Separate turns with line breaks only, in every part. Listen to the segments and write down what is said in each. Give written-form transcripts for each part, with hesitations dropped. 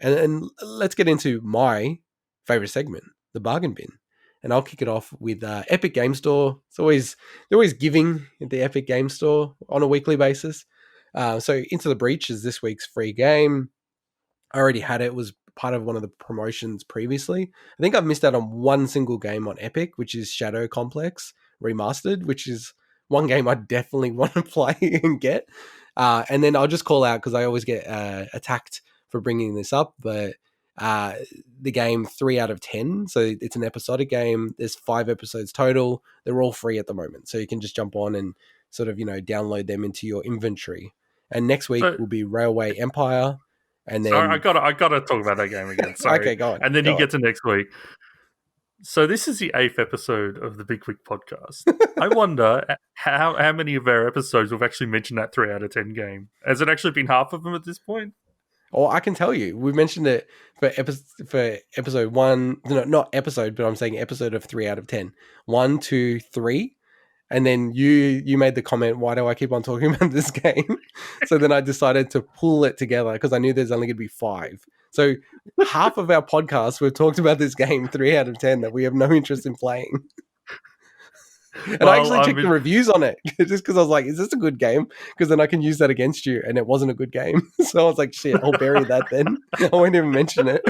And let's get into my favorite segment, the bargain bin. And I'll kick it off with Epic Game Store. They're always giving at the Epic Game Store on a weekly basis. So Into the Breach is this week's free game. I already had it. It was part of one of the promotions previously. I think I've missed out on one single game on Epic, which is Shadow Complex Remastered, which is one game I definitely want to play and get. And then I'll just call out because I always get attacked for bringing this up, but the game 3 out of 10. So it's an episodic game. There's 5 episodes total. They're all free at the moment. So you can just jump on and sort of, download them into your inventory. And next week will be Railway Empire. And then
sorry, I gotta talk about that game again. Sorry.
Okay, go on.
And then you get to next week. So this is the 8th episode of the Big Week podcast. I wonder how many of our episodes we've actually mentioned that 3 out of 10 game. Has it actually been half of them at this point?
Oh, I can tell you. We mentioned it for episode 1. No, not episode, but I'm saying episode of 3 out of 10. 1, 2, 3. And then you made the comment, why do I keep on talking about this game? So then I decided to pull it together because I knew there's only going to be 5. So half of our podcast, we've talked about this game 3 out of 10 that we have no interest in playing. And I actually checked the reviews on it just because I was like, is this a good game? Because then I can use that against you. And it wasn't a good game. So I was like, shit, I'll bury that then. I won't even mention it.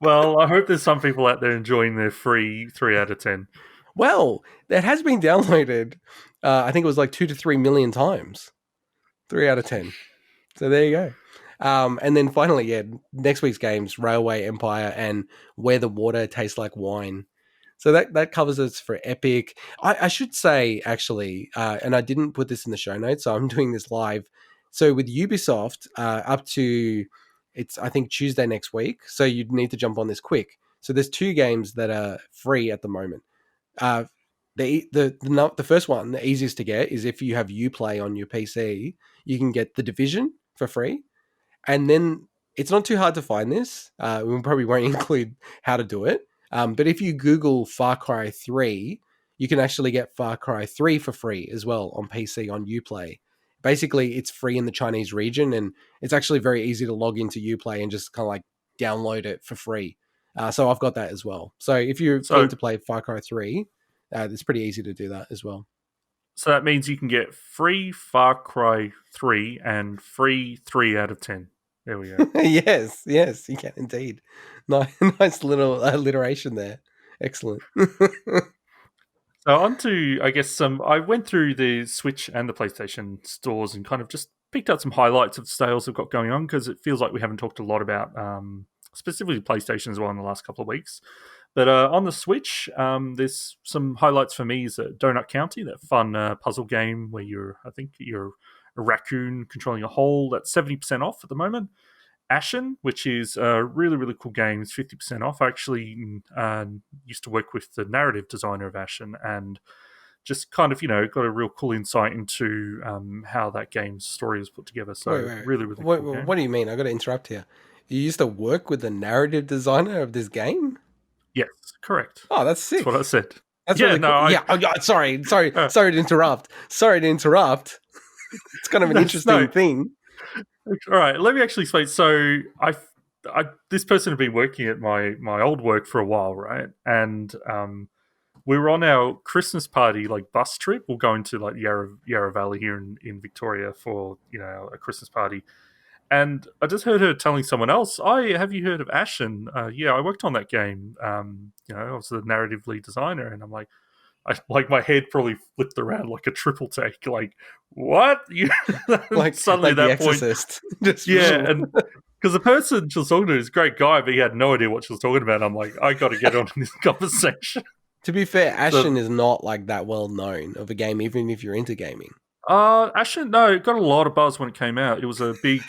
Well, I hope there's some people out there enjoying their free 3 out of 10.
Well, that has been downloaded. I think it was like 2 to 3 million times. 3 out of 10. So there you go. And then finally, next week's games, Railway Empire and Where the Water Tastes Like Wine. So that covers us for Epic. I should say, actually, and I didn't put this in the show notes, so I'm doing this live. So with Ubisoft, up to, I think, Tuesday next week. So you'd need to jump on this quick. So there's 2 games that are free at the moment. The first one, the easiest to get, is if you have UPLAY on your PC, you can get The Division for free. And then it's not too hard to find this. We probably won't include how to do it. But if you Google Far Cry 3, you can actually get Far Cry 3 for free as well on PC on UPlay. Basically, it's free in the Chinese region, and it's actually very easy to log into UPlay and just kind of like download it for free. So I've got that as well. So if you're keen to play Far Cry 3, it's pretty easy to do that as well.
So that means you can get free Far Cry 3 and free 3 out of 10. There we go.
yes, you can indeed. Nice little alliteration there. Excellent.
So on to, I guess, I went through the Switch and the PlayStation stores and kind of just picked out some highlights of the sales they've got going on, because it feels like we haven't talked a lot about specifically PlayStation as well in the last couple of weeks. But on the Switch, there's some highlights for me. Is Donut County, that fun puzzle game where you're a raccoon controlling a hole. That's 70% off at the moment. Ashen, which is a really, really cool game, is 50% off. I actually used to work with the narrative designer of Ashen and just kind of, got a real cool insight into how that game's story was put together. So really, really cool game.
What do you mean? I got to interrupt here. You used to work with the narrative designer of this game?
Yes, correct.
Oh, that's sick.
That's what I said.
That's really cool. Sorry to interrupt. It's kind of an interesting thing.
All right, let me actually explain. So, this person had been working at my old work for a while, right? And we were on our Christmas party, like bus trip. We'll go into like Yarra Valley here in Victoria for a Christmas party. And I just heard her telling someone else, have you heard of Ashen? Yeah, I worked on that game. I was the narrative lead designer, and I'm like, my head probably flipped around like a triple take. Like, what?
like suddenly like that point,
and because the person she was talking to is a great guy, but he had no idea what she was talking about. I'm like, I got to get on in this conversation.
To be fair, Ashen is not like that well known of a game, even if you're into gaming.
Ashen, no, it got a lot of buzz when it came out. It was a big,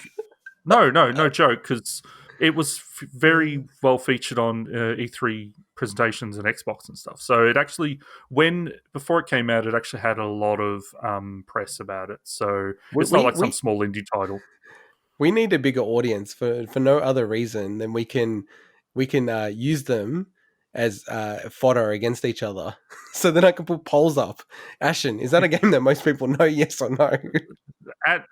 no joke, because it was very well featured on E3 presentations and Xbox and stuff. So it actually, before it came out, it actually had a lot of press about it. So it's not like some small indie title.
We need a bigger audience for no other reason than we can use them as fodder against each other, so then I can put polls up. Ashen, is that a game that most people know? Yes or no?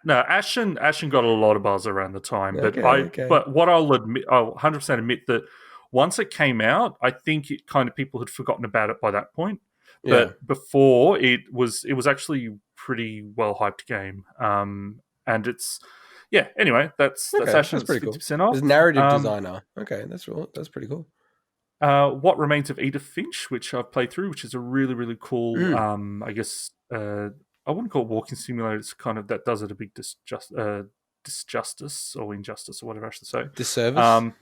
No, Ashen got a lot of buzz around the time, but
Okay.
but what I'll admit, I'll 100% admit that once it came out, I think it kind of people had forgotten about it by that point. But before it was actually pretty well hyped game, and it's Anyway, that's Ashen.
That's pretty cool.
50% off.
There's narrative designer. Okay, that's pretty cool.
What Remains of Edith Finch, which I've played through, which is a really, really cool, I guess, I wouldn't call it walking simulator. It's kind of that does it a big disjustice or injustice or whatever I should say.
Disservice?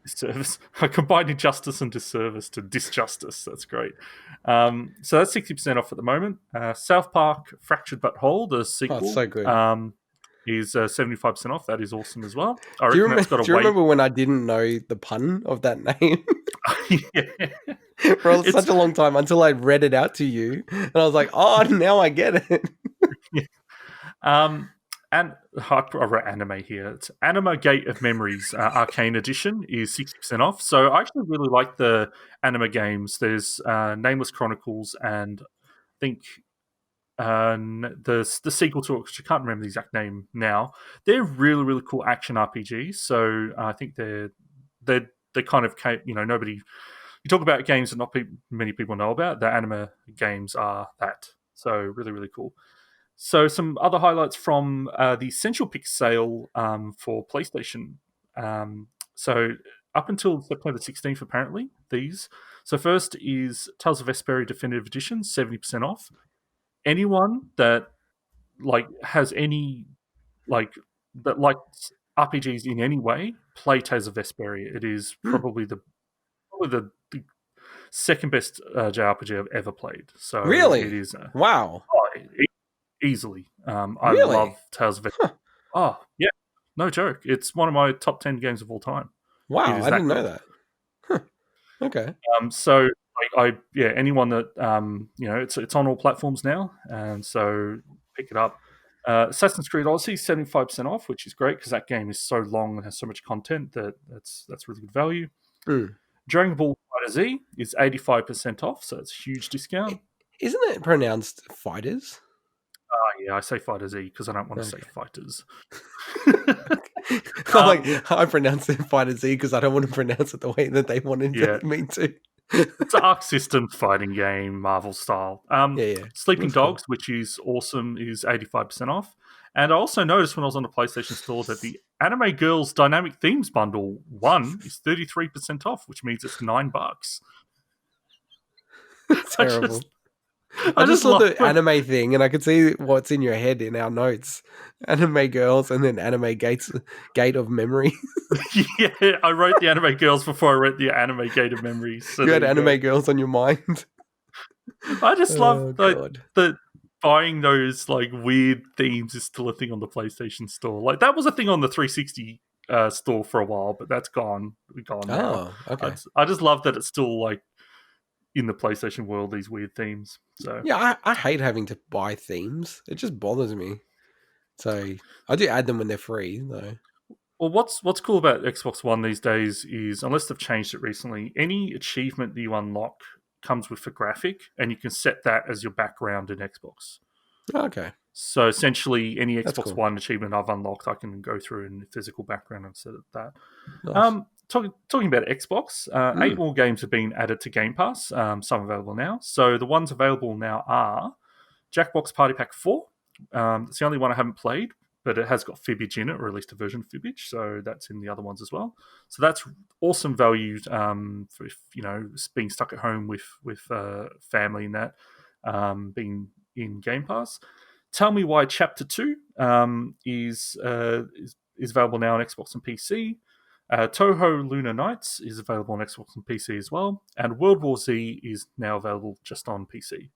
Disservice. I combined injustice and disservice to disjustice. That's great. So that's 60% off at the moment. South Park Fractured But Whole, the sequel.
Oh, it's so good.
Is 75% off. That is awesome as well.
Do you remember when I didn't know the pun of that name? For such a long time until I read it out to you, and I was like, "Oh, now I get it."
And I wrote anime here. It's Anima Gate of Memories Arcane Edition is 60% off. So I actually really like the anime games. There's Nameless Chronicles and I think the sequel to it, which I can't remember the exact name now. They're really, really cool action RPGs. So I think they kind of nobody. You talk about games that not many people know about. The anime games are that. So really, really cool. So some other highlights from the Essential Picks sale for PlayStation. So up until September 16th, apparently, these. So first is Tales of Vesperia Definitive Edition, 70% off. Anyone that has any that likes RPGs in any way, play Tales of Vesperia. It is probably the second best JRPG I've ever played. So
really,
it is.
Wow.
Easily. I
Really?
love Tales of Vesperia. Oh, yeah. No joke. It's one of my top 10 games of all time.
Wow, I didn't know that. Huh. Okay.
So anyone that it's on all platforms now, and so pick it up. Assassin's Creed Odyssey 75% off, which is great because that game is so long and has so much content that's really good value. Dragon Ball Fighter Z is 85% off, so it's a huge discount.
Isn't it pronounced fighters?
Yeah, I say Fighter Z because I don't want to say fighters.
I pronounce it Fighter Z because I don't want to pronounce it the way that they wanted me to.
It's an Arc Systems fighting game, Marvel style. Sleeping Dogs, which is awesome, is 85% off. And I also noticed when I was on the PlayStation Store that the Anime Girls Dynamic Themes Bundle 1 is 33% off, which means it's $9.
Terrible. I just love the anime thing, and I could see what's in your head in our notes. Anime Girls and then Anime Gate of Memory.
Yeah, I wrote the Anime Girls before I wrote the Anime Gate of Memories. So
you had Anime Girls on your mind.
I just love that buying those weird themes is still a thing on the PlayStation Store. That was a thing on the 360 store for a while, but that's gone. Now.
Okay.
I just love that it's still in the PlayStation world, these weird themes. So
yeah, I hate having to buy themes. It just bothers me. So I do add them when they're free, though.
Well, what's cool about Xbox One these days is, unless they've changed it recently, any achievement that you unlock comes with a graphic, and you can set that as your background in Xbox.
Okay.
So essentially, any Xbox One achievement I've unlocked, I can go through in the physical background and set it that. Nice. Talking about Xbox, 8 more games have been added to Game Pass, some available now. So the ones available now are Jackbox Party Pack 4. It's the only one I haven't played, but it has got Fibbage in it, or at least a version of Fibbage, so that's in the other ones as well. So that's awesome value for being stuck at home with family and that, being in Game Pass. Tell Me Why Chapter 2 is available now on Xbox and PC. Touhou Lunar Nights is available on Xbox and PC as well, and World War Z is now available just on PC.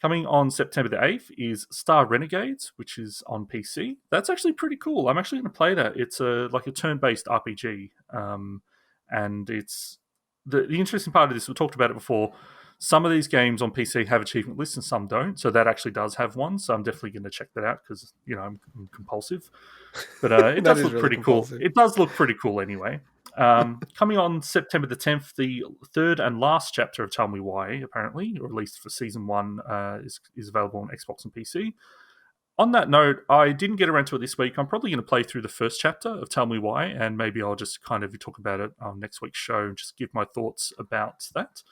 Coming on September the 8th is Star Renegades, which is on PC. That's actually pretty cool. I'm actually going to play that. It's a turn-based RPG, and it's the interesting part of this. We talked about it before. Some of these games on PC have achievement lists and some don't, so that actually does have one. So I'm definitely going to check that out because I'm compulsive. But it does look pretty cool. It does look pretty cool anyway. Coming on September the 10th, the third and last chapter of Tell Me Why, apparently, or at least for Season 1, is available on Xbox and PC. On that note, I didn't get around to it this week. I'm probably going to play through the first chapter of Tell Me Why, and maybe I'll just kind of talk about it on next week's show and just give my thoughts about that.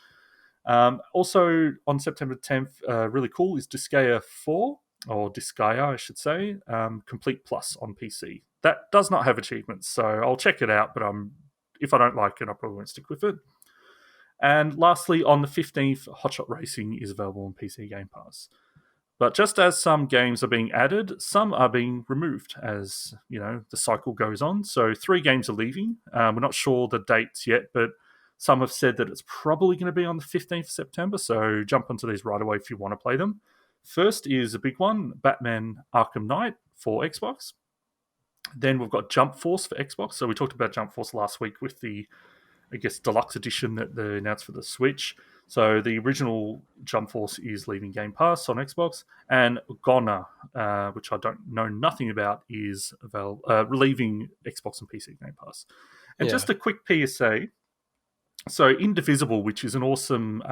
Also, on September 10th, really cool, is Disgaea 4, or Disgaea, I should say, Complete Plus on PC. That does not have achievements, so I'll check it out, but if I don't like it, I probably won't stick with it. And lastly, on the 15th, Hotshot Racing is available on PC Game Pass. But just as some games are being added, some are being removed as, the cycle goes on. So 3 games are leaving. We're not sure the dates yet, but some have said that it's probably going to be on the 15th of September, so jump onto these right away if you want to play them. First is a big one, Batman Arkham Knight for Xbox. Then we've got Jump Force for Xbox. So we talked about Jump Force last week with the, deluxe edition that they announced for the Switch. So the original Jump Force is leaving Game Pass on Xbox, and Gona, which I don't know nothing about, is leaving Xbox and PC Game Pass. And just a quick PSA. So Indivisible, which is an awesome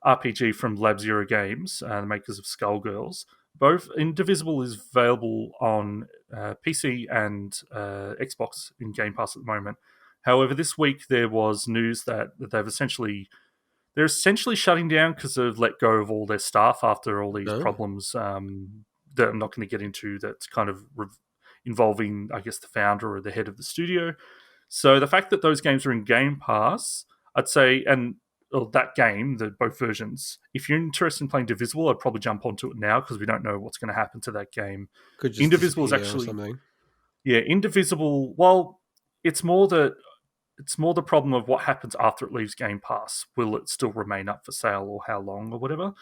RPG from Lab Zero Games, the makers of Skullgirls, both Indivisible is available on PC and Xbox in Game Pass at the moment. However, this week there was news that they're essentially shutting down because they've let go of all their staff after all these problems that I'm not going to get into. That's kind of involving, I guess, the founder or the head of the studio. So the fact that those games are in Game Pass, I'd say, and that game, both versions, if you're interested in playing Divisible, I'd probably jump onto it now because we don't know what's going to happen to that game.
Could just
Indivisible is actually
something.
Yeah, Indivisible. Well, it's more the problem of what happens after it leaves Game Pass. Will it still remain up for sale, or how long, or whatever?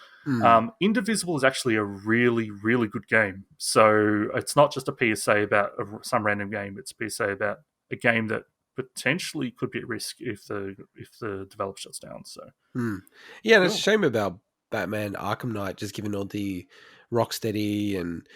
Indivisible is actually a really, really good game. So it's not just a PSA about some random game. It's a PSA about a game that potentially could be at risk if the developer shuts down. So
yeah, and it's a shame about Batman Arkham Knight, just given all the Rocksteady and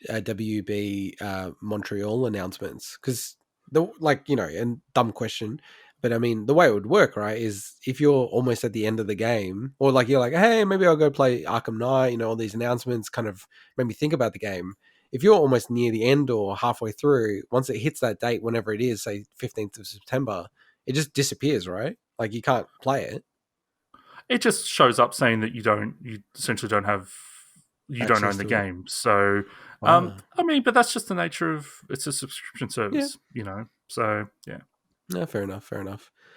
WB Montreal announcements, because and dumb question, but I mean the way it would work, right, is if you're almost at the end of the game, or you're like, hey, maybe I'll go play Arkham Knight, all these announcements kind of made me think about the game. If you're almost near the end or halfway through, once it hits that date, whenever it is, say 15th of September, it just disappears, right? Like you can't play it.
It just shows up saying that you essentially don't own the game. So, I mean, but that's just the nature of, it's a subscription service, So, yeah.
No, fair enough.